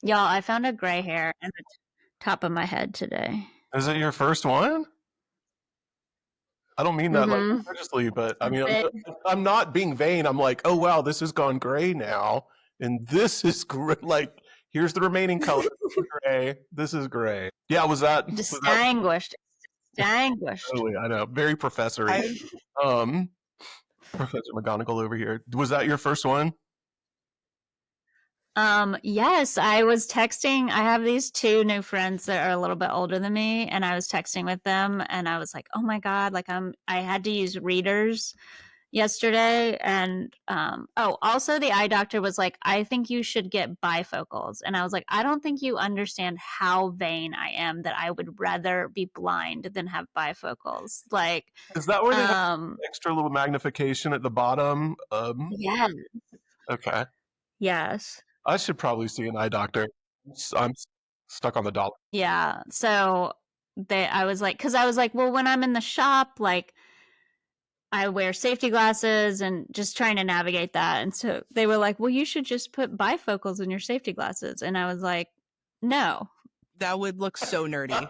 Y'all, I found a gray hair in the top of my head today. Is it your first one? I don't mean that like Mm-hmm. religiously, but I A mean, bit. I'm not being vain. I'm like, oh wow, this has gone gray now, and this is like, here's the remaining color, gray. This is gray. Yeah, was that Distinguished. Distinguished. totally? I know, very professory. I Um, Professor McGonagall over here. Was that your first one? Yes, I was texting. I have these two new friends that are a little bit older than me, and I was texting with them, and I was like, "Oh my god!" Like I had to use readers yesterday, and also the eye doctor was like, "I think you should get bifocals," and I was like, "I don't think you understand how vain I am that I would rather be blind than have bifocals." Like, Is that where they have um, extra little magnification at the bottom? yes, Okay. yes. I should probably see an eye doctor. I'm stuck on the dollar. Yeah. So I was like, because I was like, well, when I'm in the shop, like I wear safety glasses and just trying to navigate that. And so they were like, well, you should just put bifocals in your safety glasses. And I was like, no. that would look so nerdy.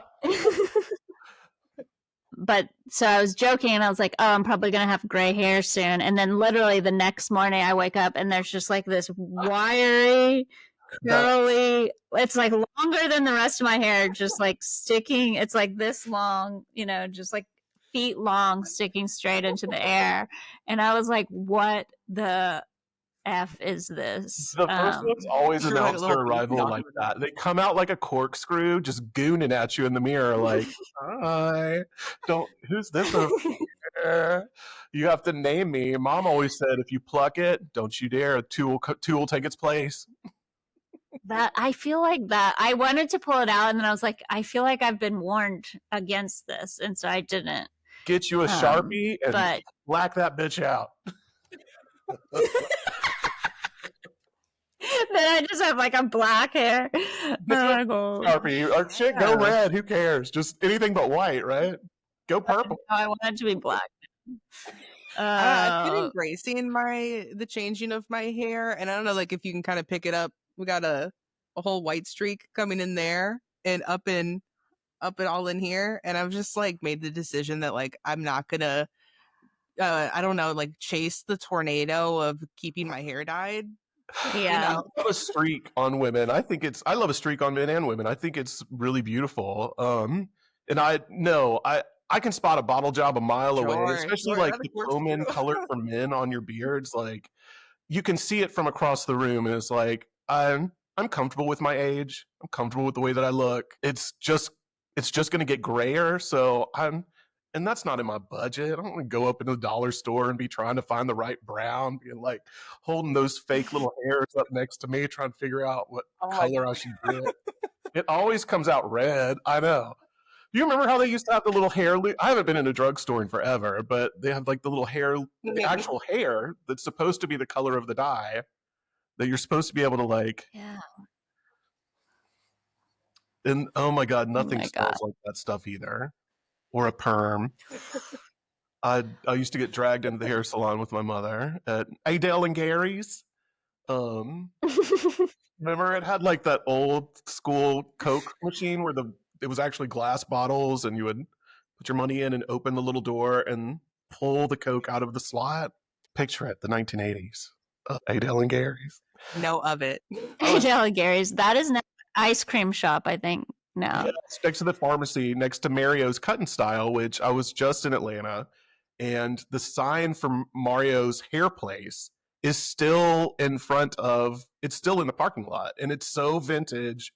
But so I was joking and I was like, oh, I'm probably going to have gray hair soon. And then literally the next morning I wake up and there's just like this wiry, curly, it's like longer than the rest of my hair, just like sticking. It's like this long, just like feet long, sticking straight into the air. And I was like, what the F is this? The first ones always You're like a announce little their arrival baby like that. They come out like a corkscrew, just gooning at you in the mirror, like, "Hi, who's this over here? You have to name me." Mom always said, "If you pluck it, don't you dare. Two will take its place." That I feel like that I wanted to pull it out and then I was like, I feel like I've been warned against this, and so I didn't. Get you a Sharpie and But black that bitch out. then I just have like a black hair. Sharpie, or shit, go red. Who cares? Just anything but white, right? Go purple. I want it to be black. I've been embracing the changing of my hair, and I don't know, like if you can kind of pick it up. We got a whole white streak coming in there and up and all in here, and I've just like made the decision that like I'm not gonna, I don't know, like chase the tornado of keeping my hair dyed. Yeah. I love a streak on women. I love a streak on men and women. I think it's really beautiful. And I can spot a bottle job a mile away, especially like the Coleman color for men on your beards. Like you can see it from across the room, and it's like I'm comfortable with my age. I'm comfortable with the way that I look. It's just going to get grayer. And that's not in my budget. I don't want to go up into the dollar store and be trying to find the right brown, being like holding those fake little hairs up next to me, trying to figure out what color I should get. It always comes out red. I know. Do you remember how they used to have the little hair? I haven't been in a drugstore in forever, but they have like the little hair, the actual hair that's supposed to be the color of the dye that you're supposed to be able to like. Yeah. And oh my God, nothing smells like that stuff either. Or a perm. I used to get dragged into the hair salon with my mother at Adele and Gary's. Remember it had like that old school Coke machine where it was actually glass bottles, and you would put your money in and open the little door and pull the Coke out of the slot. Picture it, the 1980s. Adele and Gary's. Know of it. Adele and Gary's. That is an ice cream shop, I think. No. Yeah, it's next to the pharmacy, next to Mario's Cut and Style, which I was just in Atlanta, and the sign for Mario's hair place is still it's still in the parking lot, and it's so vintage,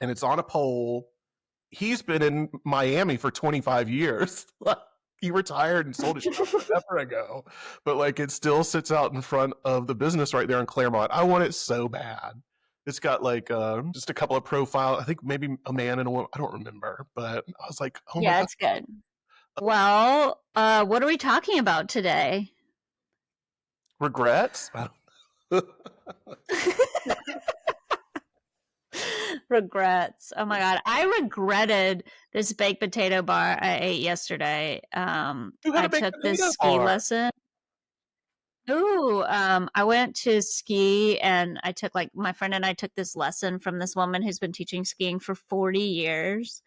and it's on a pole. He's been in Miami for 25 years. He retired and sold his shop forever ago, but like it still sits out in front of the business right there in Claremont. I want it so bad. It's got like just a couple of profiles. I think maybe a man and a woman. I don't remember, but I was like, oh my God. It's good. Well, what are we talking about today? Regrets? Regrets. Oh my God. I regretted this baked potato bar I ate yesterday. I took this ski lesson. Ooh, I went to ski and I took my friend and I took this lesson from this woman who's been teaching skiing for 40 years.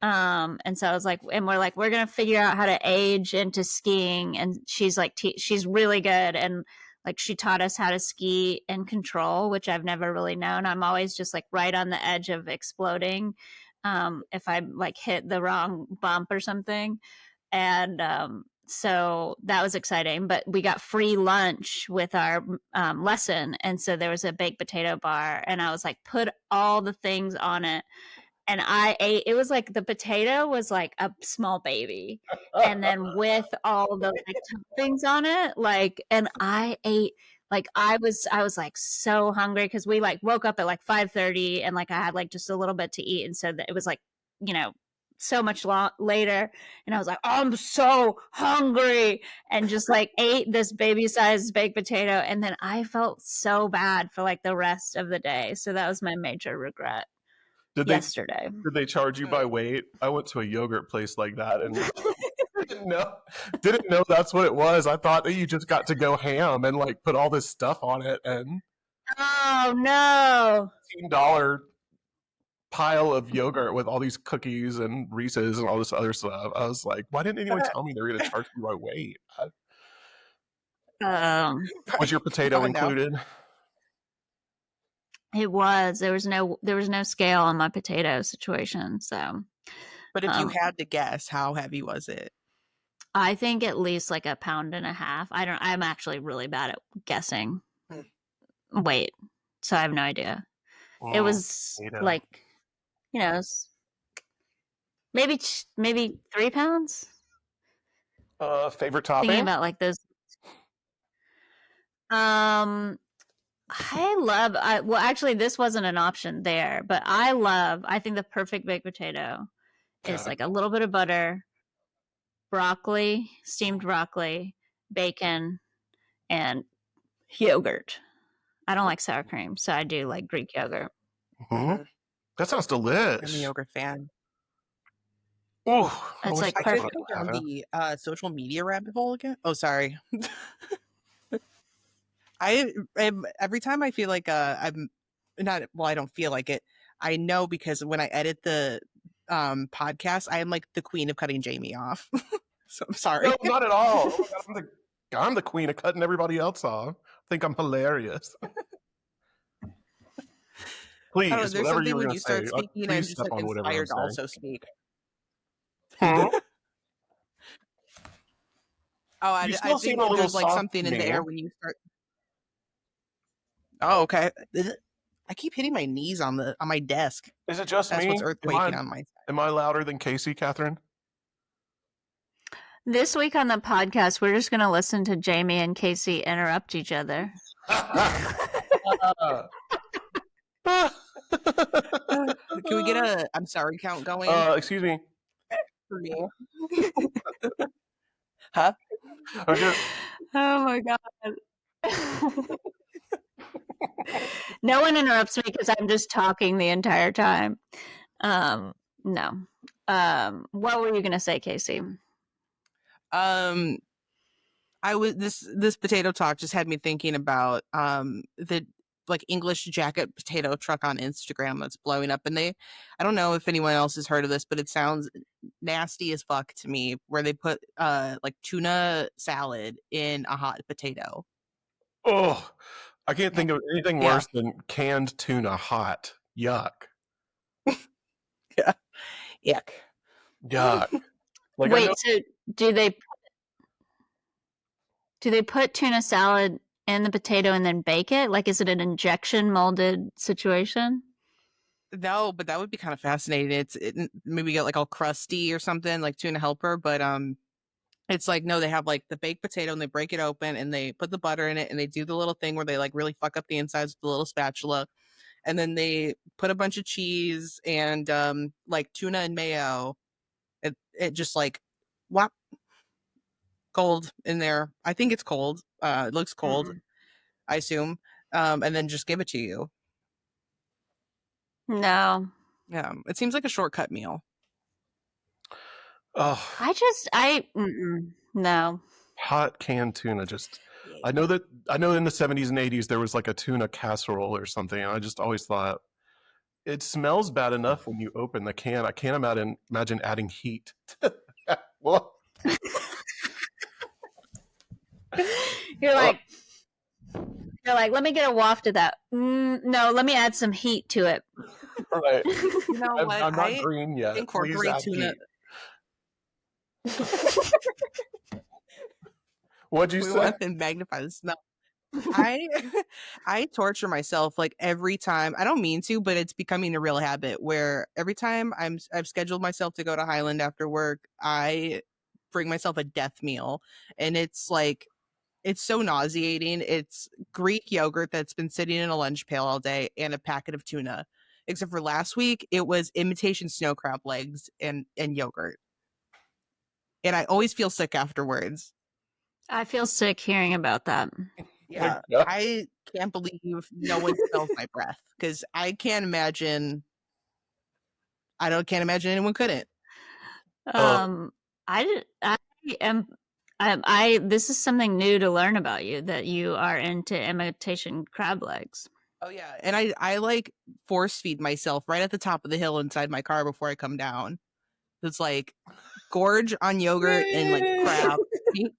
And so I was like, and we're like, we're going to figure out how to age into skiing. And she's like, she's really good. And like, she taught us how to ski in control, which I've never really known. I'm always just like right on the edge of exploding. If I like hit the wrong bump or something. And, so that was exciting, but we got free lunch with our lesson. And so there was a baked potato bar and I was like, put all the things on it. And I ate, it was like the potato was like a small baby. And then with all the like toppings on it, like, and I ate, like I was like so hungry because we like woke up at like 5:30 and like I had like just a little bit to eat. And so that it was like, you know, so much later. And I was like, I'm so hungry, and just like ate this baby sized baked potato. And then I felt so bad for like the rest of the day. So that was my major regret yesterday. Did they charge you by weight? I went to a yogurt place like that and didn't know that's what it was. I thought that you just got to go ham and like put all this stuff on it and Oh no. $15 pile of yogurt with all these cookies and Reese's and all this other stuff. I was like, why didn't anyone tell me they were going to charge me by weight? Was your potato included? It was. There was no scale on my potato situation. So, but if you had to guess, how heavy was it? I think at least like 1.5 pounds. I'm actually really bad at guessing weight, so I have no idea. It was like, you know, maybe 3 pounds. Favorite topping? Thinking about like those. Well, actually, this wasn't an option there, but I think the perfect baked potato is like a little bit of butter, broccoli, steamed broccoli, bacon, and yogurt. I don't like sour cream, so I do like Greek yogurt. Mm-hmm. That sounds delicious. I'm a yogurt fan. Oh, it's like perfect. I could go down the social media rabbit hole again. Oh, sorry. Every time I feel like I'm not, well, I don't feel like it. I know because when I edit the podcast, I am like the queen of cutting Jamie off. So I'm sorry. No, not at all. Oh God, I'm the queen of cutting everybody else off. I think I'm hilarious. Please, there's whatever you something were when going you to say, start speaking, I'm just like inspired to also speak. Huh? Oh, I think there's like something in the air when you start. Oh, okay. I keep hitting my knees on my desk. Is it just That's me? what's earthquaking on my side. Am I louder than Kacey, Catherine? This week on the podcast, we're just going to listen to Jamie and Kacey interrupt each other. Can we get a I'm sorry count going? Excuse me. For me. Huh? Okay. Oh my God. No one interrupts me because I'm just talking the entire time. No. What were you going to say, Kacey? I was this potato talk just had me thinking about the like English jacket potato truck on Instagram that's blowing up, and I don't know if anyone else has heard of this, but it sounds nasty as fuck to me, where they put like tuna salad in a hot potato. Oh, I can't think of anything worse than canned tuna hot. Yuck. Yeah. Yuck. Yuck. Like, wait, so do they put tuna salad in the potato and then bake it? Like, is it an injection molded situation? No, but that would be kind of fascinating. It maybe get like all crusty or something, like tuna helper, but it's like, no, they have like the baked potato and they break it open and they put the butter in it and they do the little thing where they like really fuck up the insides with the little spatula, and then they put a bunch of cheese and like tuna and mayo. It just like whop, cold in there. I think it's cold. It looks cold, I assume. And then just give it to you. No. Yeah, it seems like a shortcut meal. Oh, no. Hot canned tuna just I know in the 70s and 80s there was like a tuna casserole or something, and I just always thought it smells bad enough when you open the can. I can't imagine adding heat. Well, You're like, let me get a waft of that. No, let me add some heat to it. right. You know what? I'm not green yet. Please Incorporate add tuna. heat. What'd you We say? want to magnify the smell. I torture myself like every time. I don't mean to, but it's becoming a real habit where every time I've scheduled myself to go to Highland after work, I bring myself a death meal, and it's like it's so nauseating. It's Greek yogurt that's been sitting in a lunch pail all day and a packet of tuna. Except for last week, it was imitation snow crab legs and yogurt. And I always feel sick afterwards. I feel sick hearing about that. Yeah, I can't believe no one smells my breath because I can't imagine. Can't imagine anyone couldn't. I am. This is something new to learn about you, that you are into imitation crab legs. Oh yeah, and I like force feed myself right at the top of the hill inside my car before I come down. It's like gorge on yogurt and like crab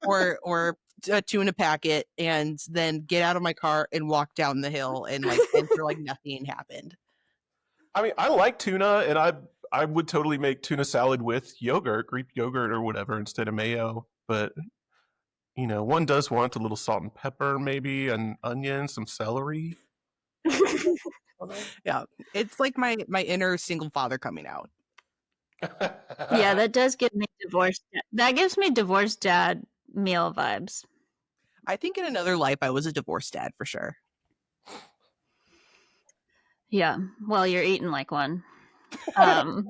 or a tuna packet, and then get out of my car and walk down the hill and like enter like nothing happened. I mean, I like tuna, and I would totally make tuna salad with yogurt, Greek yogurt or whatever, instead of mayo. But one does want a little salt and pepper, maybe an onion, some celery. Yeah, it's like my inner single father coming out. Yeah, that does give me divorced. That gives me divorced dad meal vibes. I think in another life I was a divorced dad for sure. Yeah, well, you're eating like one. It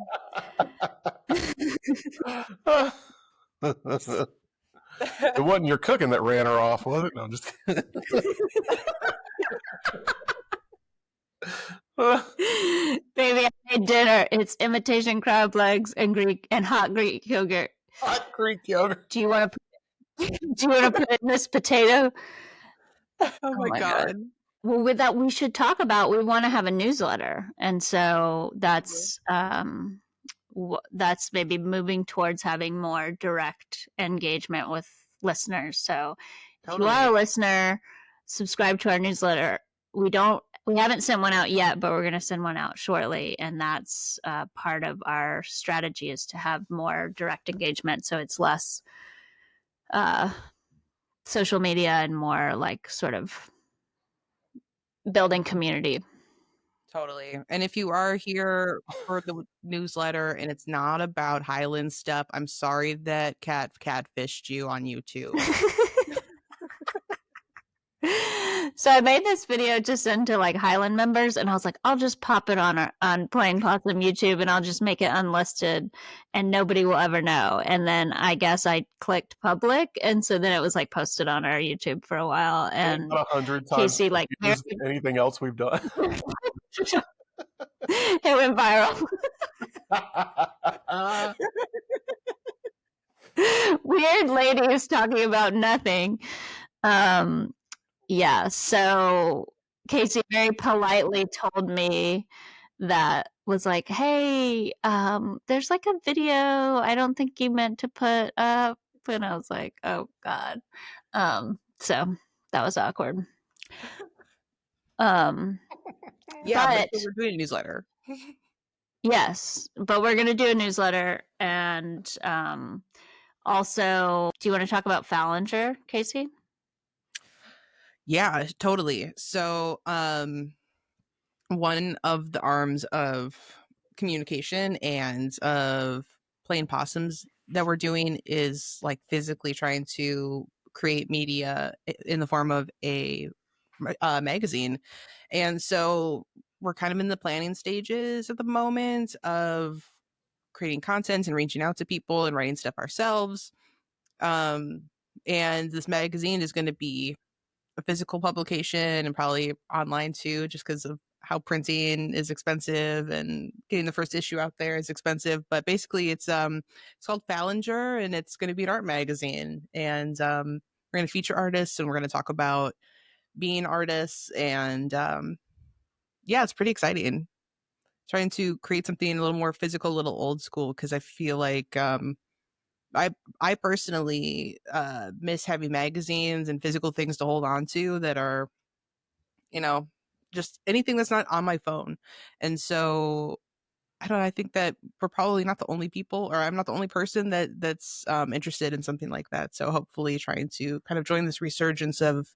wasn't your cooking that ran her off, was it? No, I'm just kidding. Baby, I made dinner. It's imitation crab legs and hot Greek yogurt. Hot Greek yogurt. Do you want to put in this potato? Oh my god. Well, with that, we should talk about. We want to have a newsletter, and so that's maybe moving towards having more direct engagement with listeners. So, if you are a listener, subscribe to our newsletter. We haven't sent one out yet, but we're going to send one out shortly, and that's part of our strategy, is to have more direct engagement, so it's less social media and more like sort of building community. Totally. And if you are here for the newsletter and it's not about Highland stuff, I'm sorry that Kat catfished you on YouTube. So I made this video to send to like Highland members, and I was like, I'll just pop it on Plain Possum YouTube, and I'll just make it unlisted, and nobody will ever know. And then I guess I clicked public, and so then it was like posted on our YouTube for a while. And 100 times Kacey, like, anything else we've done. It went viral. Weird ladies talking about nothing. Yeah, so Kacey very politely told me that, was like, hey, there's like a video I don't think you meant to put up. And I was like, oh God. So that was awkward. Yeah, but we're doing a newsletter. Yes, but we're going to do a newsletter. And also, do you want to talk about Phallinger, Kacey? Yeah, totally. So one of the arms of communication and of Plain Possums that we're doing is like physically trying to create media in the form of a magazine. And so we're kind of in the planning stages at the moment of creating content and reaching out to people and writing stuff ourselves. And this magazine is going to be a physical publication and probably online too, just because of how printing is expensive and getting the first issue out there is expensive. But basically it's called Phallinger, and it's going to be an art magazine. And we're going to feature artists, and we're going to talk about being artists. And yeah, it's pretty exciting. Trying to create something a little more physical, a little old school, because I feel like I personally miss having magazines and physical things to hold on to that are, just anything that's not on my phone. And so I don't know, I think that we're probably not the only people, or I'm not the only person that's interested in something like that. So hopefully trying to kind of join this resurgence of,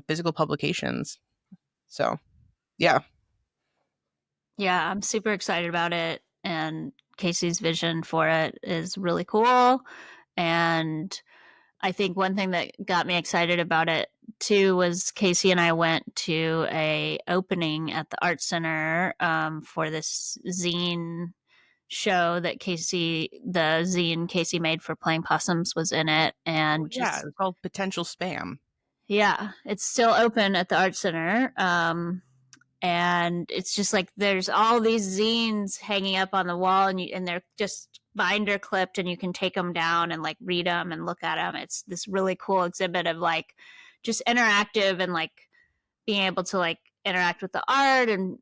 physical publications. So yeah. Yeah, I'm super excited about it. And Kacey's vision for it is really cool. And I think one thing that got me excited about it too was Kacey and I went to a opening at the Art Center for this zine show that the zine Kacey made for Playing Possums was in it. And Yeah, just, it's called Potential Spam. yeah, it's still open at the Art Center. And it's just like there's all these zines hanging up on the wall, and they're just binder clipped, and you can take them down and like read them and look at them. It's this really cool exhibit of like just interactive and like being able to like interact with the art and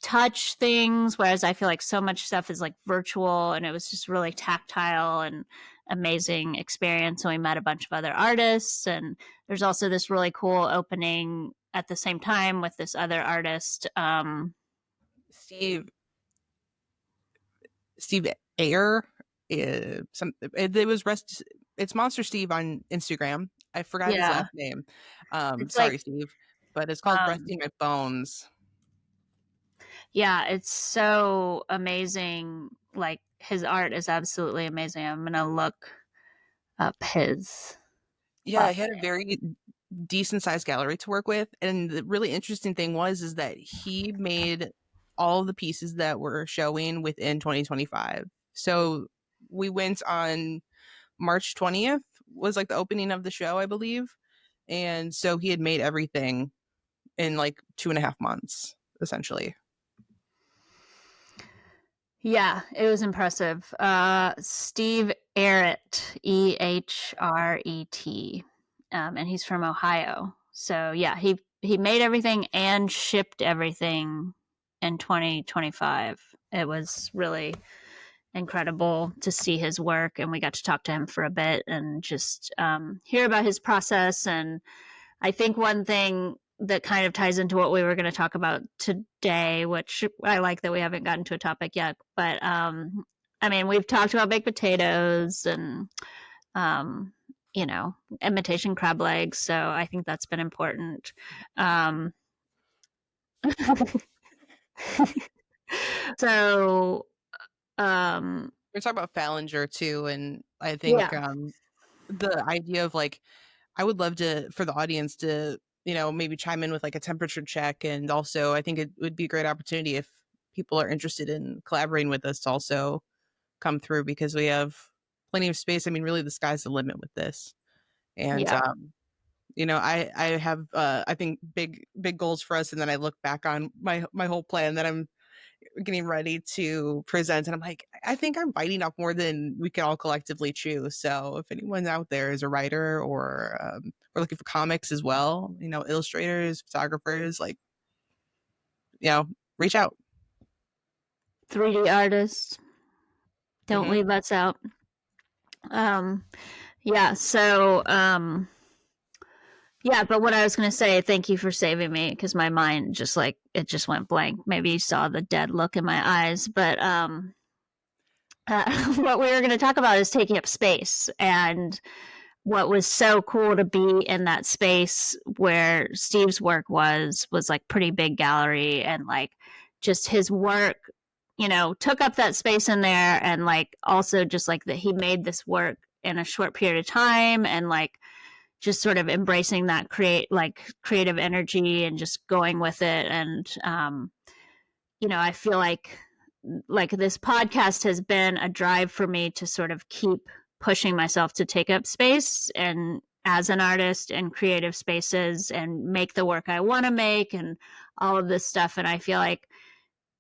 touch things, whereas I feel like so much stuff is like virtual, and it was just really tactile and amazing experience. And we met a bunch of other artists, and there's also this really cool opening at the same time with this other artist, Steve Ayer. It's Monster Steve on Instagram. I forgot his yeah, last name. it's Sorry, like Steve, but it's called Resting My Bones. yeah, it's so amazing. Like his art is absolutely amazing. I'm gonna look up his Yeah, I had a very decent sized gallery to work with, and the really interesting thing is that he made all the pieces that were showing within 2025. So we went on March 20th was like the opening of the show, I believe. And so he had made everything in like 2.5 months, essentially. Yeah, it was impressive. Steve Ehret, Ehret, and he's from Ohio. So yeah, he made everything and shipped everything in 2025. It was really incredible to see his work, and we got to talk to him for a bit and just hear about his process. And I think one thing that kind of ties into what we were going to talk about today, which I like that we haven't gotten to a topic yet, but I mean, we've talked about baked potatoes and um, imitation crab legs, so I think that's been important. So We're talking about Fallinger too, and I think yeah, the idea of like, I would love for the audience to, maybe chime in with like a temperature check. And also, I think it would be a great opportunity if people are interested in collaborating with us to also come through, because we have plenty of space. I mean, really, the sky's the limit with this. And, yeah. I have, I think big goals for us. And then I look back on my whole plan that I'm getting ready to present, and I'm like, I think I'm biting off more than we can all collectively chew. So if anyone out there is a writer, or we're looking for comics as well, illustrators, photographers, like, reach out. 3D artists, don't Mm-hmm. leave us out. Yeah, so yeah, but what I was going to say, thank you for saving me, because my mind just like it just went blank. Maybe you saw the dead look in my eyes, but what we were going to talk about is taking up space. And what was so cool to be in that space where Steve's work was like pretty big gallery, and like just his work, took up that space in there. And like also just like that he made this work in a short period of time, and like just sort of embracing that creative energy and just going with it. And I feel like this podcast has been a drive for me to sort of keep pushing myself to take up space and as an artist in creative spaces and make the work I want to make and all of this stuff. And I feel like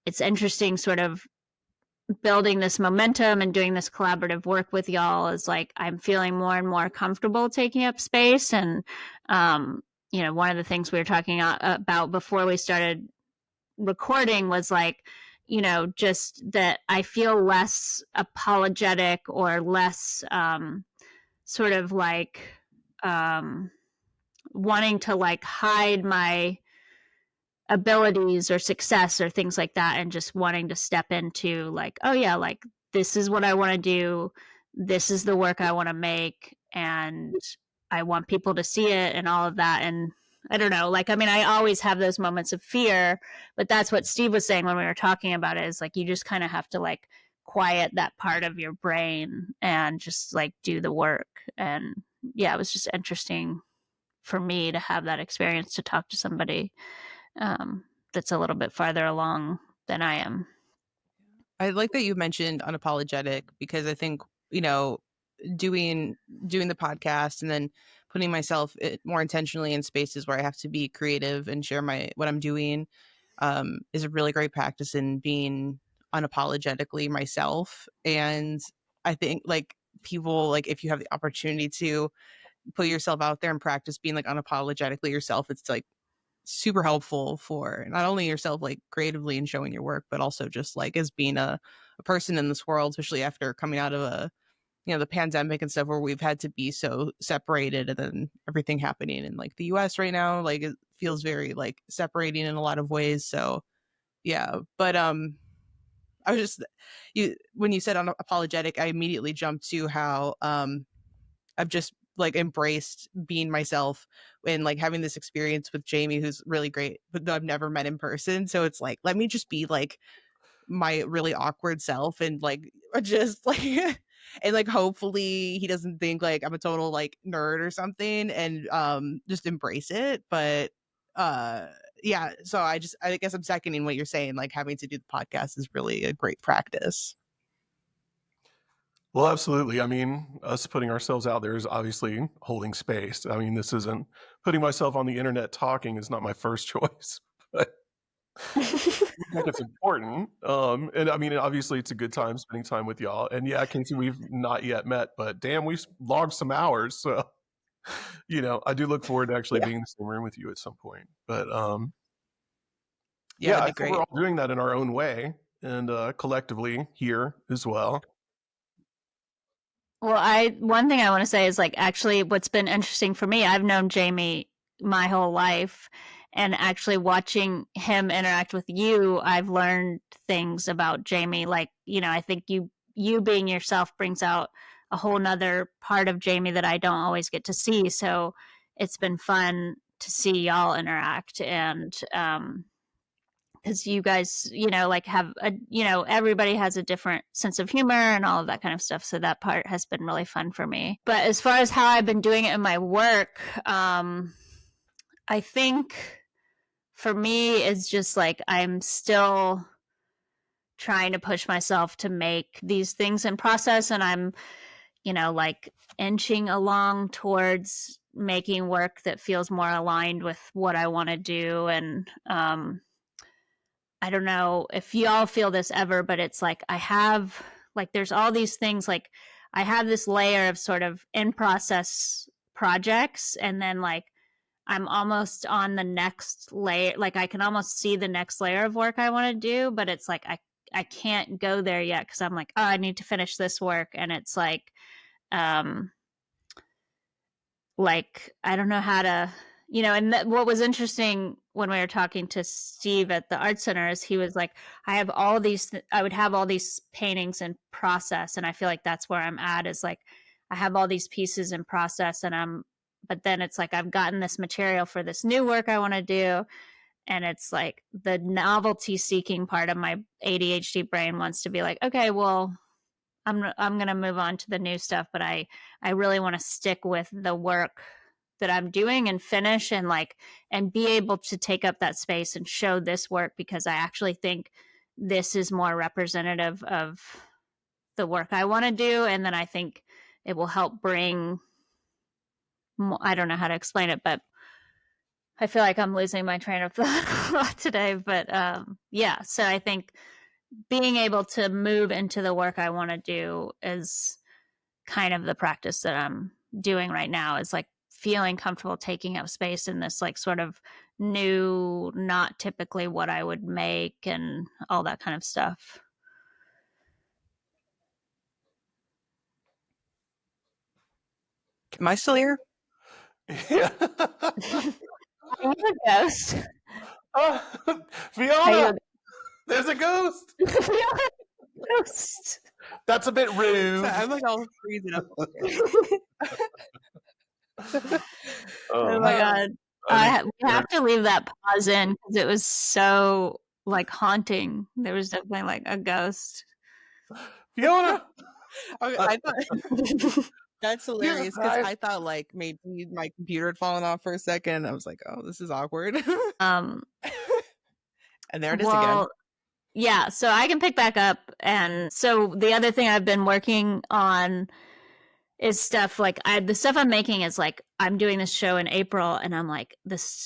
it's interesting sort of building this momentum and doing this collaborative work with y'all is like I'm feeling more and more comfortable taking up space. And one of the things we were talking about before we started recording was like, just that I feel less apologetic or less sort of like wanting to like hide my abilities or success or things like that, and just wanting to step into like, oh yeah, like this is what I want to do, this is the work I want to make, and I want people to see it and all of that. And I don't know, like, I mean, I always have those moments of fear, but that's what Steve was saying when we were talking about it, is like you just kind of have to like quiet that part of your brain and just like do the work. And yeah, it was just interesting for me to have that experience, to talk to somebody that's a little bit farther along than I am. I like that you mentioned unapologetic, because I think, doing the podcast and then putting myself more intentionally in spaces where I have to be creative and share what I'm doing is a really great practice in being unapologetically myself. And I think like people, like if you have the opportunity to put yourself out there and practice being like unapologetically yourself, it's like super helpful for not only yourself like creatively and showing your work, but also just like as being a person in this world, especially after coming out of the pandemic and stuff, where we've had to be so separated, and then everything happening in like the US right now, like it feels very like separating in a lot of ways. So yeah, but I was just, when you said unapologetic, I immediately jumped to how I've just like embraced being myself and like having this experience with Jamie, who's really great, but though I've never met in person. So it's like, let me just be like my really awkward self and like just like and like hopefully he doesn't think like I'm a total like nerd or something, and just embrace it. But uh yeah, so I guess I'm seconding what you're saying, like having to do the podcast is really a great practice. Well, absolutely. I mean, us putting ourselves out there is obviously holding space. I mean, this isn't putting myself on the internet talking is not my first choice, but I think it's important. And I mean, obviously, it's a good time spending time with y'all. And yeah, Casey, we've not yet met, but damn, we've logged some hours. So, I do look forward to actually Yeah, being in the same room with you at some point. But yeah, yeah, that'd I be think we're great. all doing that in our own way, and collectively here as well. Well, one thing I want to say is like actually what's been interesting for me, I've known Jamie my whole life, and actually watching him interact with you, I've learned things about Jamie. Like, I think you being yourself brings out a whole nother part of Jamie that I don't always get to see. So it's been fun to see y'all interact. And because you guys, like have everybody has a different sense of humor and all of that kind of stuff. So that part has been really fun for me. But as far as how I've been doing it in my work, I think for me, it's just like I'm still trying to push myself to make these things in process. And I'm, like inching along towards making work that feels more aligned with what I want to do. And, I don't know if y'all feel this ever, but it's like I have like there's all these things, like I have this layer of sort of in process projects, and then like I'm almost on the next layer, like I can almost see the next layer of work I want to do, but it's like I can't go there yet because I'm like, oh, I need to finish this work, and it's um like I don't know how to, and what was interesting when we were talking to Steve at the art center is he was like, I would have all these paintings in process, and I feel like that's where I'm at, is like I have all these pieces in process, but then it's like I've gotten this material for this new work I want to do, and it's like the novelty seeking part of my ADHD brain wants to be like, okay, well, I'm gonna move on to the new stuff, but I really want to stick with the work that I'm doing and finish, and like and be able to take up that space and show this work, because I actually think this is more representative of the work I want to do, and then I think it will help bring I don't know how to explain it, but I feel like I'm losing my train of thought today, but yeah, so I think being able to move into the work I want to do is kind of the practice that I'm doing right now, is like feeling comfortable taking up space in this like sort of new, not typically what I would make and all that kind of stuff. Am I still here? Yeah. I'm a ghost. Fiona, there's a ghost. Ghost. That's a bit rude. So I'm like all freezing up. Oh my god. We have to leave that pause in because it was so like haunting. There was definitely like a ghost. Fiona. Okay, I thought that's hilarious because I thought like maybe my computer had fallen off for a second. I was like, oh, this is awkward. And there it is again. Yeah, so I can pick back up. And so the other thing I've been working on is stuff like the stuff I'm making is like, I'm doing this show in April and I'm like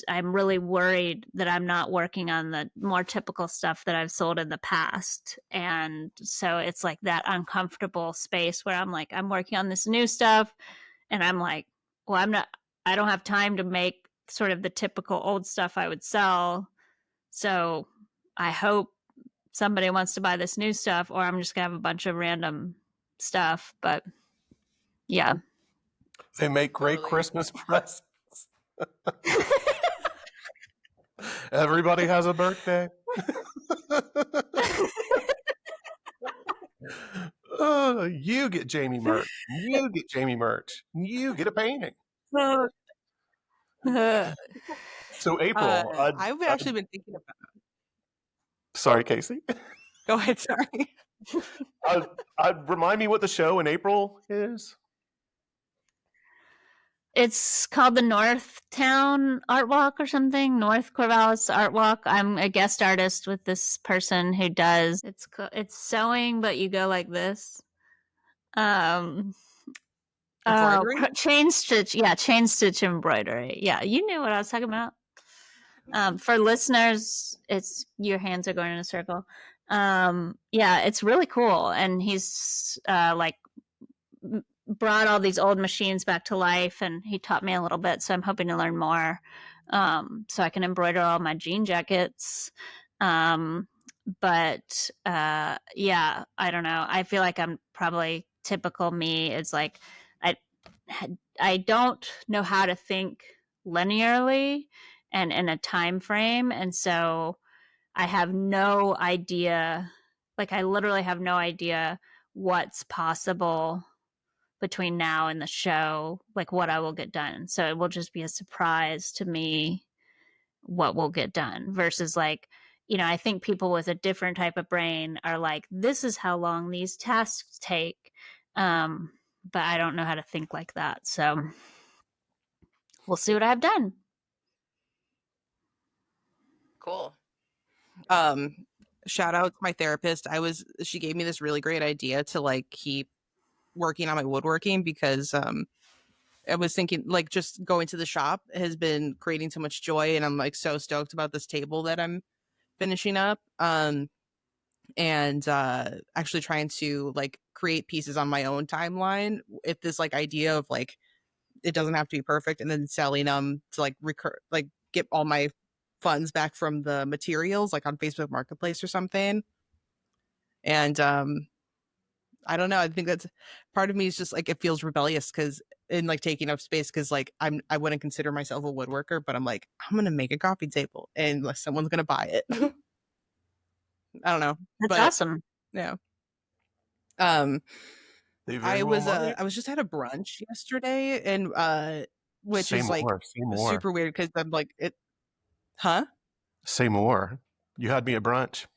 I'm really worried that I'm not working on the more typical stuff that I've sold in the past. And so it's like that uncomfortable space where I'm like, I'm working on this new stuff and I'm like, well, I don't have time to make sort of the typical old stuff I would sell. So I hope somebody wants to buy this new stuff, or I'm just gonna have a bunch of random stuff. But yeah, they make great Christmas presents. Everybody has a birthday. You get Jamie merch. You get Jamie merch. You get a painting. So April, I've actually been thinking about. Sorry, Kacey. Go ahead. Sorry. Remind me what the show in April is. It's called the Northtown Art Walk or something. North Corvallis Art Walk. I'm a guest artist with this person who does it's sewing, but you go like this. Chain stitch. Yeah, chain stitch embroidery. Yeah, you knew what I was talking about. For listeners, it's your hands are going in a circle. Yeah, it's really cool, and he's like brought all these old machines back to life, and he taught me a little bit. So I'm hoping to learn more, so I can embroider all my jean jackets. But yeah, I don't know. I feel like I'm probably typical me. It's like I don't know how to think linearly and in a time frame, and so I have no idea. Like I literally have no idea what's possible between now and the show, like what I will get done. So it will just be a surprise to me what will get done versus like, I think people with a different type of brain are like, this is how long these tasks take. But I don't know how to think like that. So we'll see what I've done. Cool. Shout out to my therapist. She gave me this really great idea to like keep working on my woodworking because I was thinking like just going to the shop has been creating so much joy, and I'm like so stoked about this table that I'm finishing up. And actually trying to like create pieces on my own timeline with this like idea of like it doesn't have to be perfect, and then selling them to like get all my funds back from the materials like on Facebook Marketplace or something. And I don't know, I think that's part of me is just like it feels rebellious because in like taking up space because like I wouldn't consider myself a woodworker, but I'm like I'm gonna make a coffee table and like, someone's gonna buy it. I don't know. That's awesome. Yeah. I was just at a brunch yesterday, and which say is more, like super weird because I'm like it. Huh? Say more. You had me at brunch.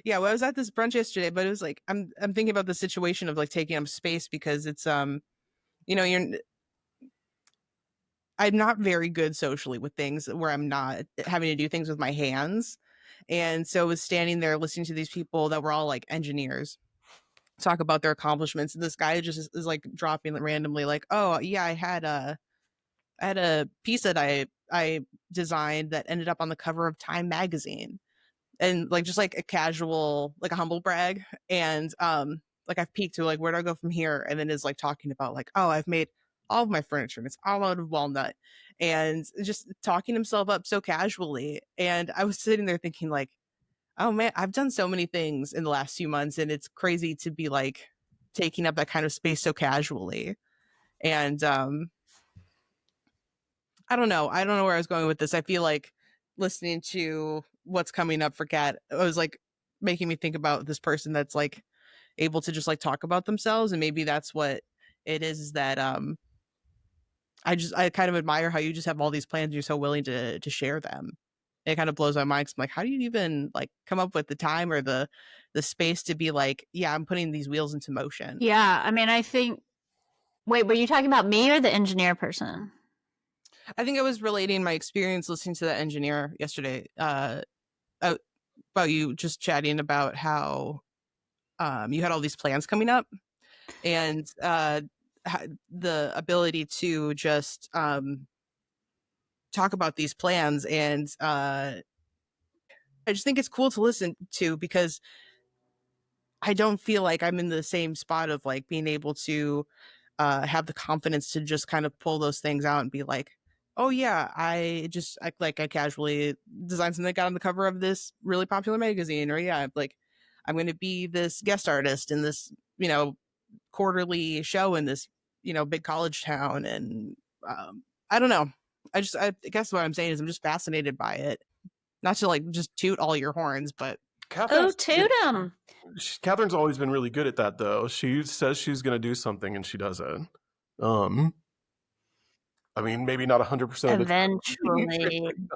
Yeah, well, I was at this brunch yesterday, but it was like I'm thinking about the situation of like taking up space because it's I'm not very good socially with things where I'm not having to do things with my hands. And so I was standing there listening to these people that were all like engineers talk about their accomplishments. And this guy just is like dropping randomly like, oh yeah, I had a piece that I designed that ended up on the cover of Time magazine. and like just like a casual, like a humble brag. And like I've peeked to like, where do I go from here? And then is like talking about like, oh, I've made all of my furniture and it's all out of walnut, and just talking himself up so casually. And I was sitting there thinking like, oh man, I've done so many things in the last few months, and it's crazy to be like taking up that kind of space so casually. And I don't know where I was going with this. I feel like listening to what's coming up for Kat, it was like making me think about this person that's like able to just like talk about themselves, and maybe that's what it is that I kind of admire how you just have all these plans, you're so willing to share them. It kind of blows my mind. 'Cause I'm like, how do you even like come up with the time or the space to be like, yeah, I'm putting these wheels into motion? Yeah, I mean, I think. Wait, were you talking about me or the engineer person? I think I was relating my experience listening to that engineer yesterday, about you just chatting about how you had all these plans coming up, and the ability to just talk about these plans. And I just think it's cool to listen to, because I don't feel like I'm in the same spot of like being able to have the confidence to just kind of pull those things out and be like, oh yeah, I casually designed something that got on the cover of this really popular magazine, or yeah, like I'm going to be this guest artist in this, quarterly show in this, big college town. And I don't know. I guess what I'm saying is I'm just fascinated by it. Not to like just toot all your horns, but Oh, toot 'em. Catherine's always been really good at that, though. She says she's going to do something and she doesn't. I mean, maybe not 100% of the Eventually. time.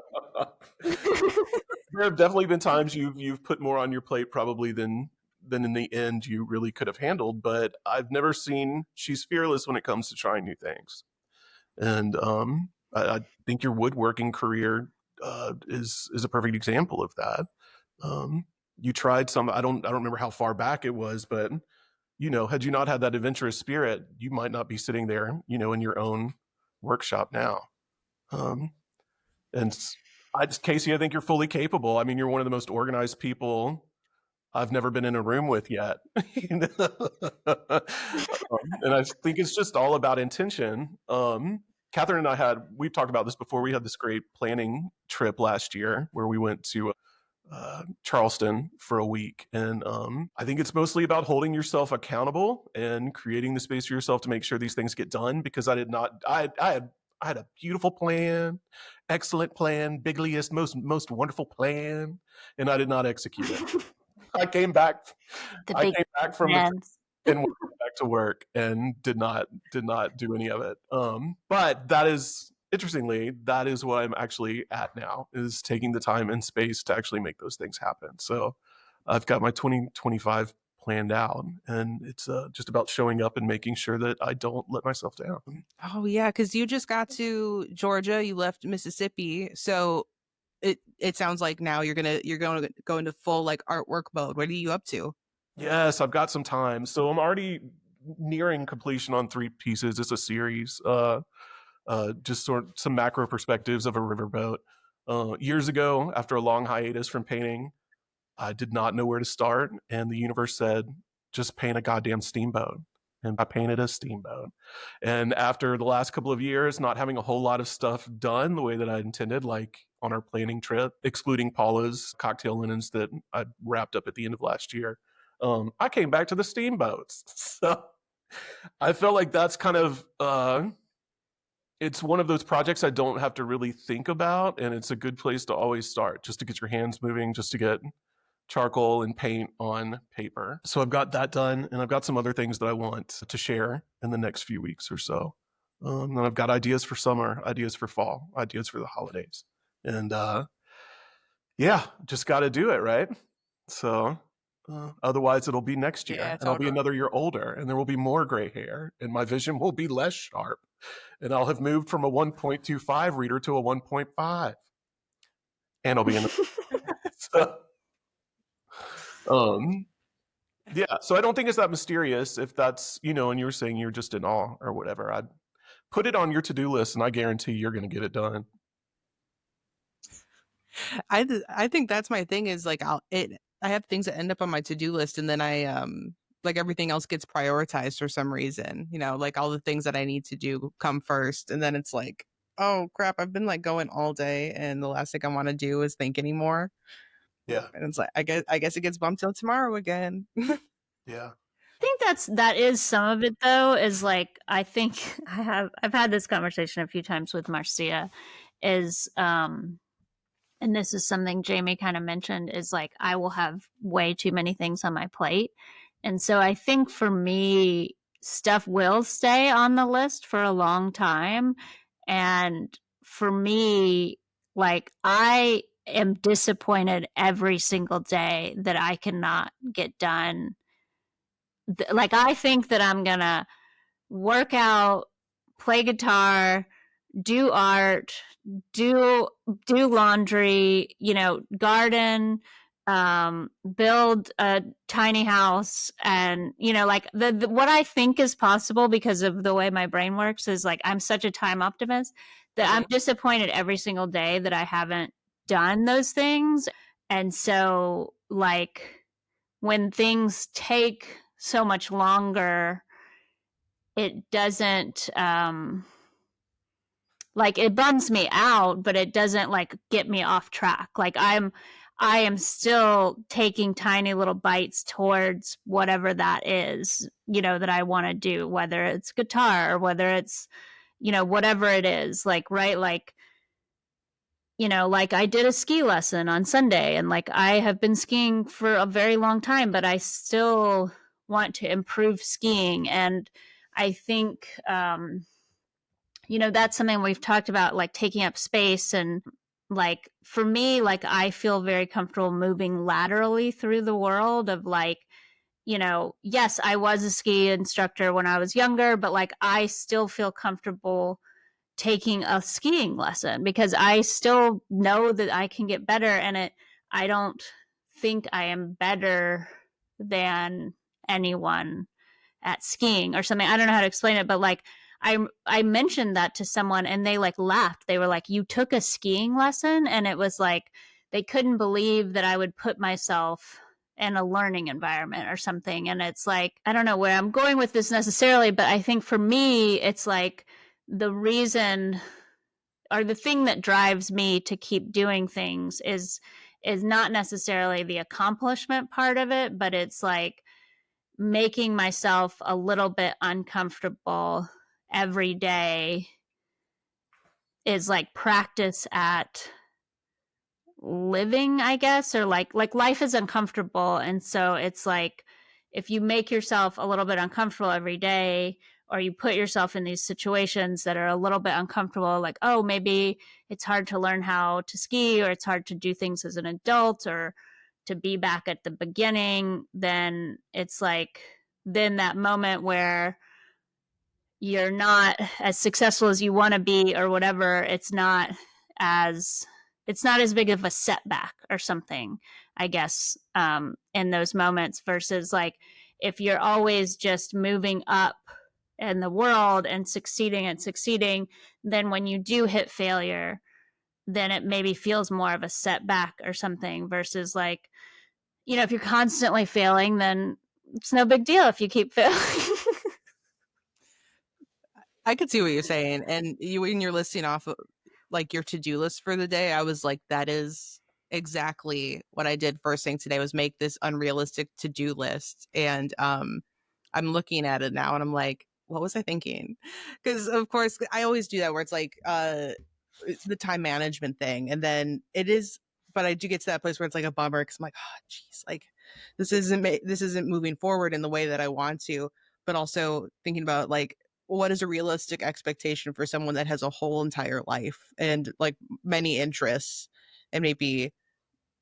There have definitely been times you've put more on your plate probably than in the end you really could have handled. But I've never seen she's fearless when it comes to trying new things. And I think your woodworking career is a perfect example of that. You tried some. I don't remember how far back it was, but had you not had that adventurous spirit, you might not be sitting there, in your own workshop now. And Kacey, I think you're fully capable. I mean, you're one of the most organized people I've never been in a room with yet. And I think it's just all about intention. Catherine and we've talked about this before. We had this great planning trip last year where we went to Charleston for a week. And I think it's mostly about holding yourself accountable and creating the space for yourself to make sure these things get done. Because I had a beautiful plan, excellent plan, bigliest, most wonderful plan, and I did not execute it. I came back from the and went back to work and did not do any of it. But that is, interestingly, that is what I'm actually at now, is taking the time and space to actually make those things happen. So I've got my 2025 planned out, and it's just about showing up and making sure that I don't let myself down. Oh yeah, because you just got to Georgia, you left Mississippi, so it sounds like now you're going to go into full like artwork mode. What are you up to? Yes, I've got some time. So I'm already nearing completion on 3 pieces. It's a series. Just sort of some macro perspectives of a riverboat. Years ago, after a long hiatus from painting, I did not know where to start, and the universe said, just paint a goddamn steamboat. And I painted a steamboat. And after the last couple of years, not having a whole lot of stuff done the way that I intended, like on our planning trip, excluding Paula's cocktail linens that I wrapped up at the end of last year, I came back to the steamboats. So I felt like that's kind of it's one of those projects I don't have to really think about, and it's a good place to always start, just to get your hands moving, just to get charcoal and paint on paper. So I've got that done, and I've got some other things that I want to share in the next few weeks or so. And I've got ideas for summer, ideas for fall, ideas for the holidays. And yeah, just got to do it, right? So otherwise it'll be next year, and I'll be another year older, and there will be more gray hair, and my vision will be less sharp, and I'll have moved from a 1.25 reader to a 1.5, and I'll be in the yeah, so I don't think it's that mysterious. If that's, and you were saying you're just in awe or whatever, I'd put it on your to-do list, and I guarantee you're going to get it done. I think that's my thing is like I have things that end up on my to-do list and then like everything else gets prioritized for some reason, you know, like all the things that I need to do come first and then it's like, oh crap, I've been like going all day and the last thing I want to do is think anymore. Yeah. And it's like I guess it gets bumped till tomorrow again. Yeah. I think that is some of it though, is like I think I've had this conversation a few times with Marcia, is and this is something Jamie kind of mentioned, is like I will have way too many things on my plate. And so I think for me, stuff will stay on the list for a long time. And for me, like I am disappointed every single day that I cannot get done. Like I think that I'm going to work out, play guitar, do art, do laundry, you know, garden, build a tiny house, and you know, like the what I think is possible because of the way my brain works is like I'm such a time optimist that I'm disappointed every single day that I haven't done those things. And so like when things take so much longer, it doesn't like it bums me out, but it doesn't like get me off track. Like I am still taking tiny little bites towards whatever that is, you know, that I want to do, whether it's guitar or whether it's, you know, whatever it is. Like, right, like, you know, like I did a ski lesson on Sunday and like I have been skiing for a very long time, but I still want to improve skiing. And I think you know, that's something we've talked about, like taking up space. And like for me, like I feel very comfortable moving laterally through the world of like, you know, yes, I was a ski instructor when I was younger, but like I still feel comfortable taking a skiing lesson because I still know that I can get better. And I don't think I am better than anyone at skiing or something. I don't know how to explain it, but like I mentioned that to someone and they like laughed. They were like, "You took a skiing lesson?" And it was like they couldn't believe that I would put myself in a learning environment or something. And it's like I don't know where I'm going with this necessarily, but I think for me it's like the reason or the thing that drives me to keep doing things is not necessarily the accomplishment part of it, but it's like making myself a little bit uncomfortable every day is like practice at living, I guess, or like life is uncomfortable. And so it's like if you make yourself a little bit uncomfortable every day, or you put yourself in these situations that are a little bit uncomfortable, like, oh, maybe it's hard to learn how to ski, or it's hard to do things as an adult, or to be back at the beginning, then it's like, then that moment where you're not as successful as you want to be or whatever, as it's not as big of a setback or something, I guess, in those moments versus like if you're always just moving up in the world and succeeding, then when you do hit failure, then it maybe feels more of a setback or something versus like, you know, if you're constantly failing, then it's no big deal if you keep failing. I could see what you're saying. And you, when you're listing off like your to-do list for the day, I was like, that is exactly what I did first thing today was make this unrealistic to-do list. And I'm looking at it now and I'm like, what was I thinking? Because of course I always do that where it's like it's the time management thing. And then it is, but I do get to that place where it's like a bummer because I'm like, oh geez, like this isn't moving forward in the way that I want to. But also thinking about like what is a realistic expectation for someone that has a whole entire life and like many interests, and maybe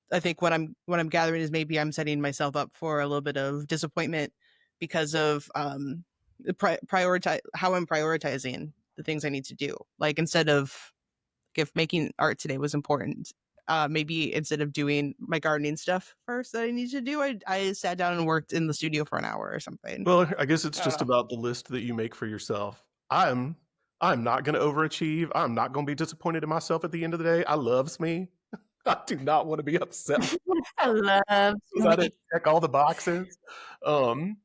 I think what I'm gathering is maybe I'm setting myself up for a little bit of disappointment because of prioritize how I'm prioritizing the things I need to do. Like instead of if making art today was important, maybe instead of doing my gardening stuff first that I need to do, I sat down and worked in the studio for an hour or something. Well, I guess it's I don't just know. about the list that you make for yourself. I'm not going to overachieve. I'm not going to be disappointed in myself at the end of the day. I loves me. I do not want to be upset. I love So that it check all the boxes. And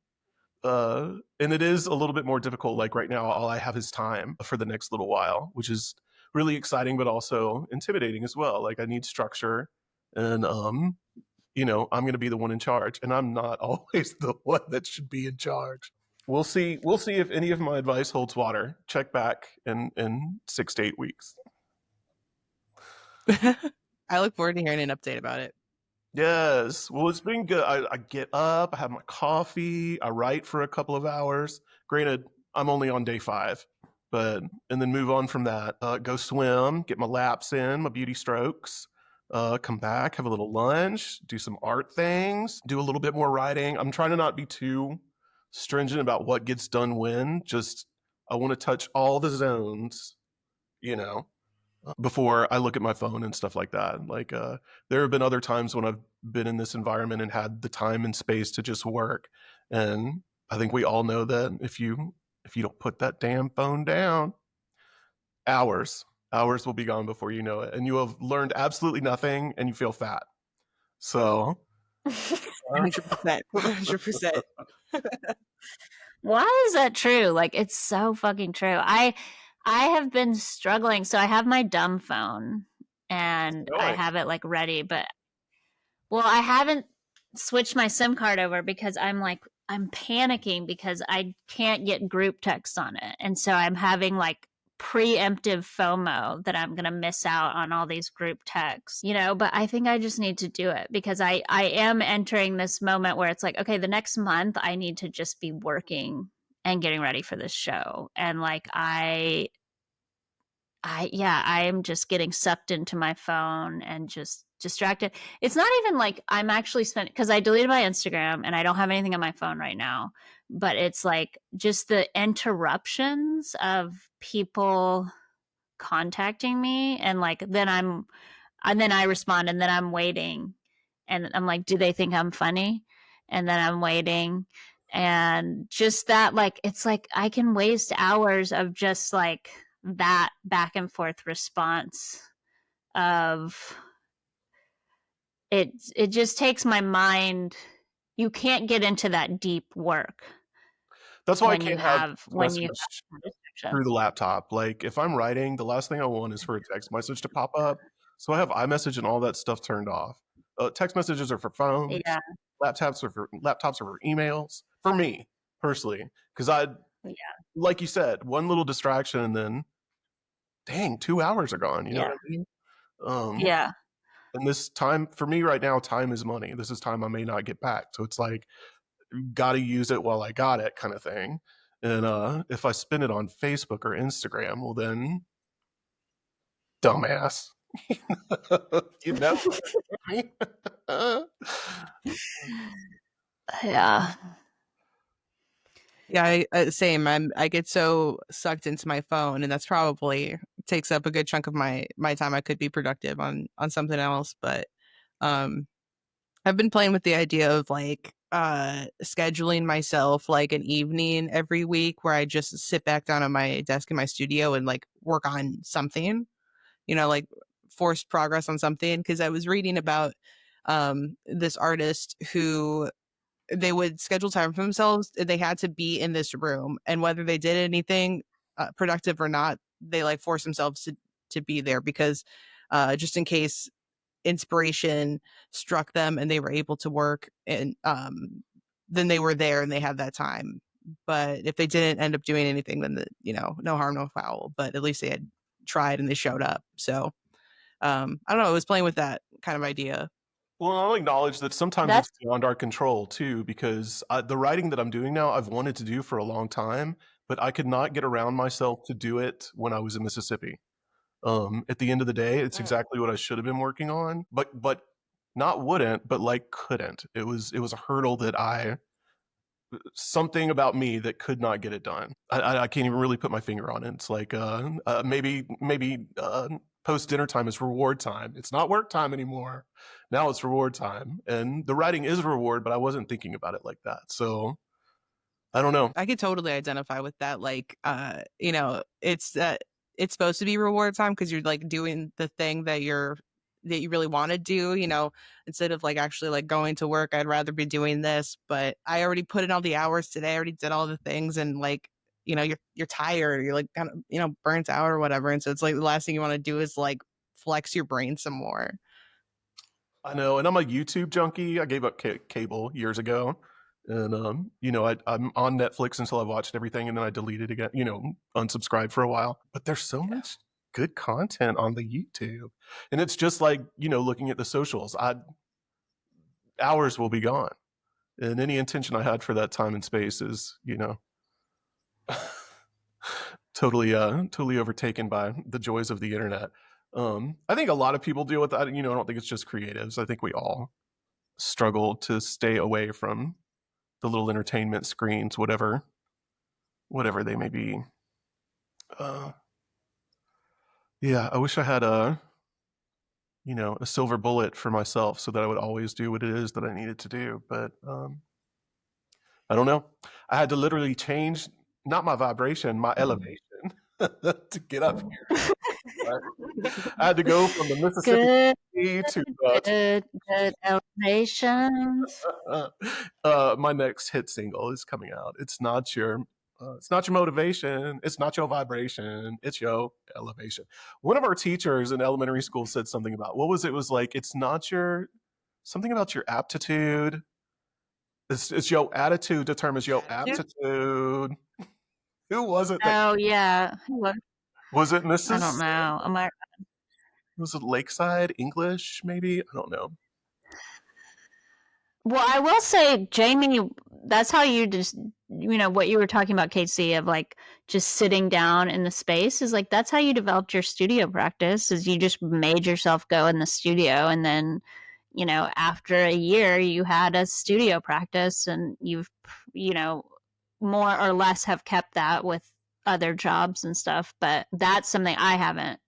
it is a little bit more difficult. Like right now, all I have is time for the next little while, which is really exciting, but also intimidating as well. Like I need structure, and I'm going to be the one in charge, and I'm not always the one that should be in charge. We'll see. We'll see if any of my advice holds water. Check back in 6 to 8 weeks. I look forward to hearing an update about it. Yes. Well, it's been good. I get up, I have my coffee, I write for a couple of hours. Granted, I'm only on day 5, and then move on from that. Go swim, get my laps in, my beauty strokes. Come back, have a little lunch, do some art things, do a little bit more writing. I'm trying to not be too stringent about what gets done when. Just I want to touch all the zones, you know, before I look at my phone and stuff like that. Like there have been other times when I've been in this environment and had the time and space to just work. And I think we all know that if you don't put that damn phone down, hours will be gone before you know it, and you have learned absolutely nothing and you feel fat. So 100%. 100%. Why is that true? Like, it's so fucking true. I have been struggling. So I have my dumb phone and I have it like ready, but well, I haven't switched my SIM card over because I'm panicking because I can't get group text on it. And so I'm having like preemptive FOMO that I'm going to miss out on all these group texts, but I think I just need to do it because I am entering this moment where it's like, okay, the next month I need to just be working and getting ready for this show. And like, I am just getting sucked into my phone and just distracted. It's not even like I'm actually spending, because I deleted my Instagram and I don't have anything on my phone right now, but it's like just the interruptions of people contacting me, and like then I respond, and then I'm waiting, and I'm like, do they think I'm funny? And then I'm waiting, and just that, like, it's like I can waste hours of just like that back and forth response of it just takes my mind. You can't get into that deep work that's why I when can't have you have through the laptop. Like if I'm writing, the last thing I want is for a text message to pop up. So I have iMessage and all that stuff turned off. Text messages are for phones. Yeah. Laptops are for emails. For me personally, because Yeah. like you said, one little distraction and then, dang, 2 hours are gone. You know Yeah. what I mean? Yeah. And this time for me right now, time is money. This is time I may not get back. So it's like, got to use it while I got it, kind of thing. And if I spend it on Facebook or Instagram, well then, dumbass. You know. Yeah. Yeah, same. I get so sucked into my phone, and that's probably takes up a good chunk of my time. I could be productive on something else, but I've been playing with the idea of like scheduling myself like an evening every week where I just sit back down on my desk in my studio and like work on something, like forced progress on something. Because I was reading about this artist who they would schedule time for themselves. They had to be in this room, and whether they did anything productive or not, they like forced themselves to be there because just in case inspiration struck them and they were able to work, and then they were there and they had that time. But if they didn't end up doing anything, then no harm, no foul. But at least they had tried and they showed up. So I don't know. I was playing with that kind of idea. Well, I'll acknowledge that sometimes it's beyond our control too, because the writing that I'm doing now, I've wanted to do for a long time, but I could not get around myself to do it when I was in Mississippi. At the end of the day, it's exactly what I should have been working on, but not wouldn't, but like couldn't. It was a hurdle that something about me that could not get it done. I can't even really put my finger on it. It's like maybe post dinner time is reward time. It's not work time anymore. Now it's reward time, and the writing is reward, but I wasn't thinking about it like that. So I don't know. I could totally identify with that. Like, it's supposed to be reward time because you're like doing the thing that you're that you really want to do, instead of like actually like going to work, I'd rather be doing this, but I already put in all the hours today. I already did all the things, and like, you're tired, you're like kind of, burnt out or whatever. And so it's like the last thing you want to do is like flex your brain some more. I know, and I'm a YouTube junkie. I gave up cable years ago, and I'm on Netflix until I watched everything, and then I deleted again. Unsubscribed for a while. But there's so much good content on the YouTube, and it's just like looking at the socials. Hours will be gone, and any intention I had for that time and space is totally overtaken by the joys of the internet. I think a lot of people deal with that. I don't think it's just creatives. I think we all struggle to stay away from the little entertainment screens, whatever they may be. Yeah, I wish I had a silver bullet for myself so that I would always do what it is that I needed to do. But I don't know. I had to literally change not my vibration, my elevation to get up here. I had to go from the Mississippi to good elevations. My next hit single is coming out. It's not your motivation. It's not your vibration. It's your elevation. One of our teachers in elementary school said something about what was it? Was like it's not your something about your aptitude. It's your attitude determines your aptitude. Who was it? Oh yeah. Was it Mrs.? I don't know. Was it Lakeside English? Maybe I don't know. Well, I will say, Jamie, that's how you just, what you were talking about, Casey, of like just sitting down in the space is like, that's how you developed your studio practice is you just made yourself go in the studio. And then, after a year, you had a studio practice and you've, more or less have kept that with other jobs and stuff. But that's something I haven't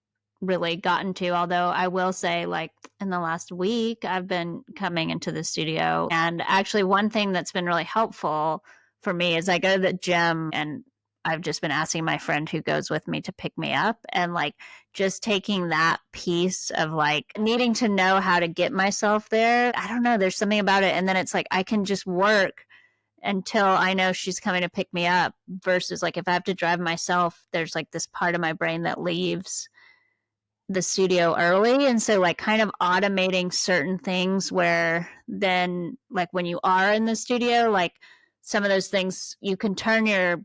really gotten to, although I will say, like, in the last week I've been coming into the studio, and actually one thing that's been really helpful for me is I go to the gym, and I've just been asking my friend who goes with me to pick me up, and like just taking that piece of like needing to know how to get myself there. I don't know, there's something about it, and then it's like I can just work until I know she's coming to pick me up, versus like if I have to drive myself, there's like this part of my brain that leaves the studio early. And so like kind of automating certain things where then like when you are in the studio, like some of those things you can turn your,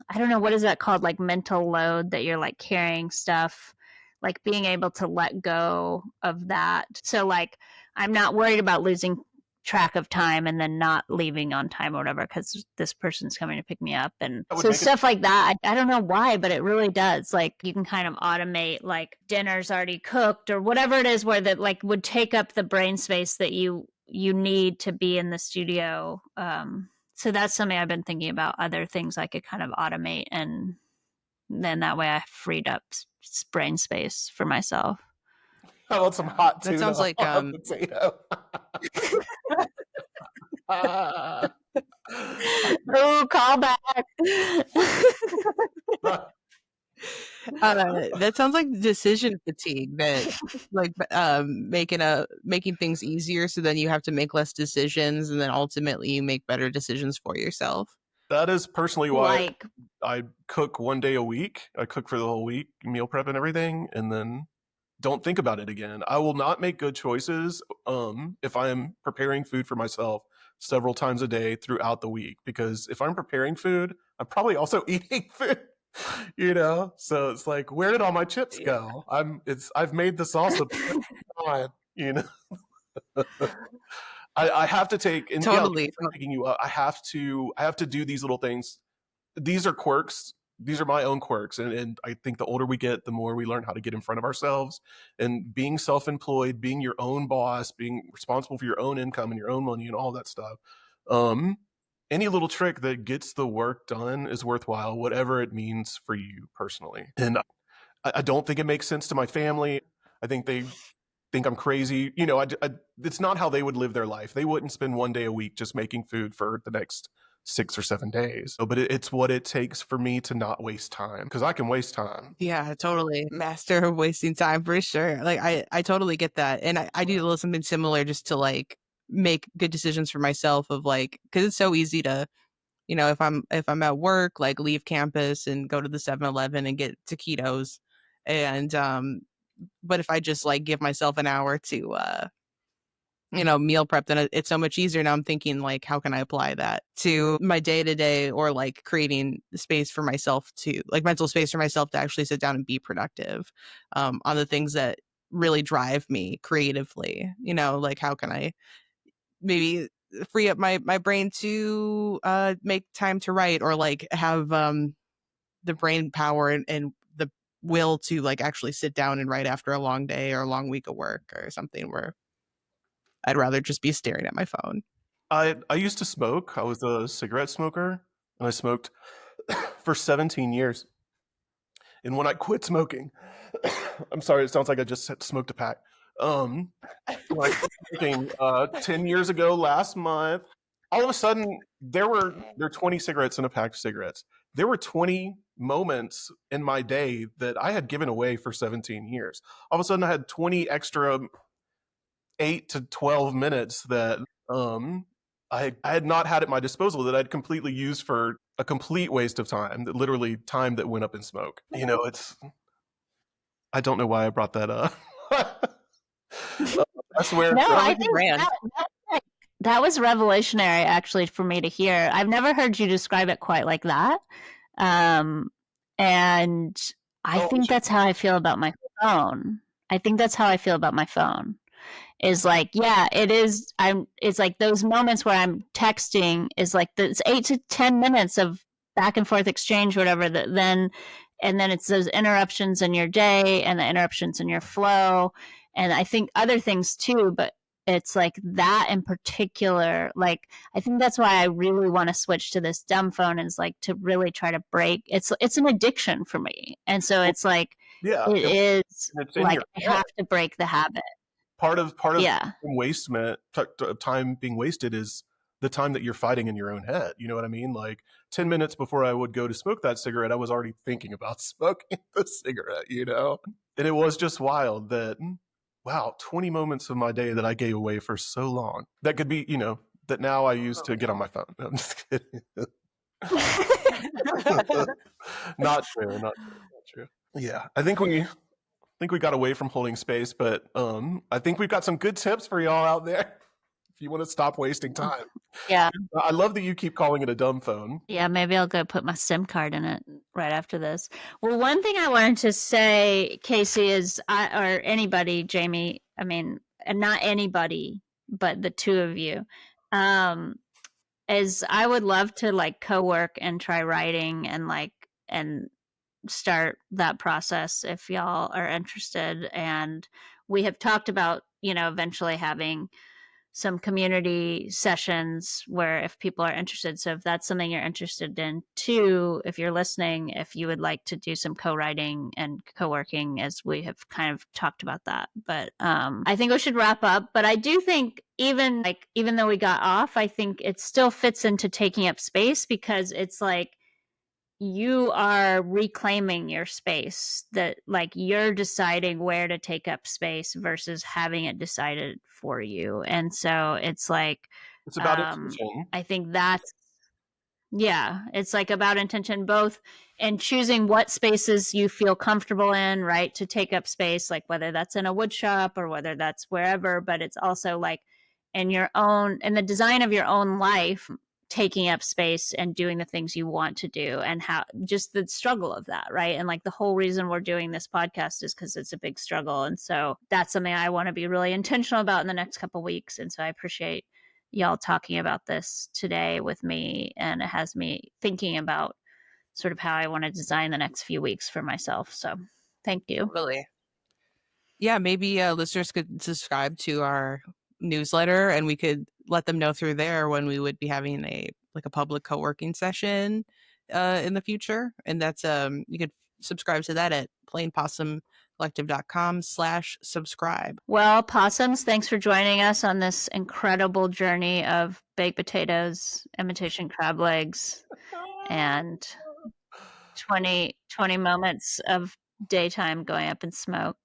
I don't know, what is that called, like mental load that you're like carrying stuff, like being able to let go of that. So like I'm not worried about losing track of time and then not leaving on time or whatever because this person's coming to pick me up. And so stuff like that, I don't know why, but it really does. Like you can kind of automate like dinner's already cooked or whatever it is where that like would take up the brain space that you need to be in the studio. So that's something I've been thinking about, other things I could kind of automate, and then that way I freed up brain space for myself. I want some hot tuna. That sounds like potato. Oh, call back. That sounds like decision fatigue, that like making things easier so then you have to make less decisions and then ultimately you make better decisions for yourself. That is personally why I cook one day a week. I cook for the whole week, meal prep and everything, and then don't think about it again. I will not make good choices if I am preparing food for myself several times a day throughout the week, because if I'm preparing food, I'm probably also eating food. So it's like, where did all my chips go? I've made the salsa. I have to take, and totally picking you up. I have to do these little things. These are quirks. These are my own quirks, and I think the older we get, the more we learn how to get in front of ourselves. And being self-employed, being your own boss, being responsible for your own income and your own money and all that stuff. Any little trick that gets the work done is worthwhile, whatever it means for you personally. And I don't think it makes sense to my family. I think they think I'm crazy. It's not how they would live their life. They wouldn't spend one day a week just making food for the next 6 or 7 days. But it's what it takes for me to not waste time, because I can waste time. Yeah, totally. Master of wasting time for sure. Like I totally get that. And I do a little something similar just to like make good decisions for myself of like, because it's so easy to, if I'm at work, like leave campus and go to the 7-Eleven and get taquitos. And but if I just like give myself an hour to meal prep, then it's so much easier. Now I'm thinking like, how can I apply that to my day to day, or like creating space for myself to like mental space for myself to actually sit down and be productive on the things that really drive me creatively. Like how can I maybe free up my brain to make time to write, or like have the brain power and the will to like actually sit down and write after a long day or a long week of work or something, where I'd rather just be staring at my phone. I used to smoke. I was a cigarette smoker, and I smoked for 17 years. And when I quit smoking, I'm sorry, it sounds like I just smoked a pack. When I quit smoking 10 years ago last month, all of a sudden there were 20 cigarettes in a pack of cigarettes. There were 20 moments in my day that I had given away for 17 years. All of a sudden I had 20 extra 8 to 12 minutes that I had not had at my disposal, that I'd completely used for a complete waste of time, that literally time that went up in smoke. I don't know why I brought that up. I swear. No, I Like a think brand. that was revolutionary actually for me to hear. I've never heard you describe it quite like that. And I think that's how I feel about my phone. I think that's how I feel about my phone. Is like, yeah, it is. It's like those moments where I'm texting is like it's 8 to 10 minutes of back and forth exchange, whatever. And then it's those interruptions in your day and the interruptions in your flow, and I think other things too. But it's like that in particular. Like I think that's why I really want to switch to this dumb phone, is like to really try to break. It's an addiction for me, and so it's like Yeah, it is it's in like your I head. have to break the habit. Part of Yeah. time being wasted is the time that you're fighting in your own head. You know what I mean? Like 10 minutes before I would go to smoke that cigarette, I was already thinking about smoking the cigarette, And it was just wild that, wow, 20 moments of my day that I gave away for so long. That could be, that now I use to get on my phone. No, I'm just kidding. Not true, not true. Yeah, I think we got away from holding space, but I think we've got some good tips for y'all out there if you want to stop wasting time. Yeah. I love that you keep calling it a dumb phone. Yeah, maybe I'll go put my SIM card in it right after this. Well, one thing I wanted to say, Kacey, is or anybody, Jamie, I mean, and not anybody, but the two of you, is I would love to like co-work and try writing and start that process if y'all are interested. And we have talked about, eventually having some community sessions where if people are interested. So if that's something you're interested in too, if you're listening, if you would like to do some co-writing and co-working, as we have kind of talked about that. But I think we should wrap up. But I do think even though we got off, I think it still fits into taking up space, because it's like you are reclaiming your space, that like you're deciding where to take up space versus having it decided for you. And so it's like It's about intention. I think that's it's like about intention, both in choosing what spaces you feel comfortable in, right, to take up space, like whether that's in a wood shop or whether that's wherever. But it's also like in the design of your own life, taking up space and doing the things you want to do, and how just the struggle of that, right? And like the whole reason we're doing this podcast is because it's a big struggle. And so that's something I want to be really intentional about in the next couple of weeks. And so I appreciate y'all talking about this today with me, and it has me thinking about sort of how I want to design the next few weeks for myself. So thank you. Really. Yeah, maybe listeners could subscribe to our newsletter, and we could let them know through there when we would be having a public co-working session in the future. And that's you could subscribe to that at Plain Possum thecollective.com/subscribe. Well, possums, thanks for joining us on this incredible journey of baked potatoes, imitation crab legs, and 20 moments of daytime going up in smoke.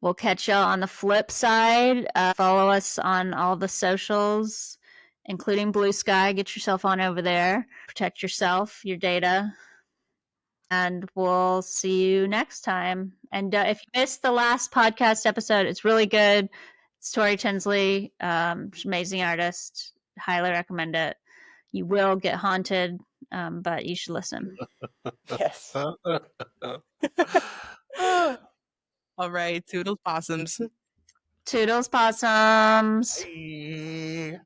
We'll catch y'all on the flip side. Follow us on all the socials, including Blue Sky. Get yourself on over there. Protect yourself, your data. And we'll see you next time. And if you missed the last podcast episode, it's really good. It's Tori Tinsley, amazing artist. Highly recommend it. You will get haunted, but you should listen. Yes. All right. Toodles possums. Toodles possums. Bye.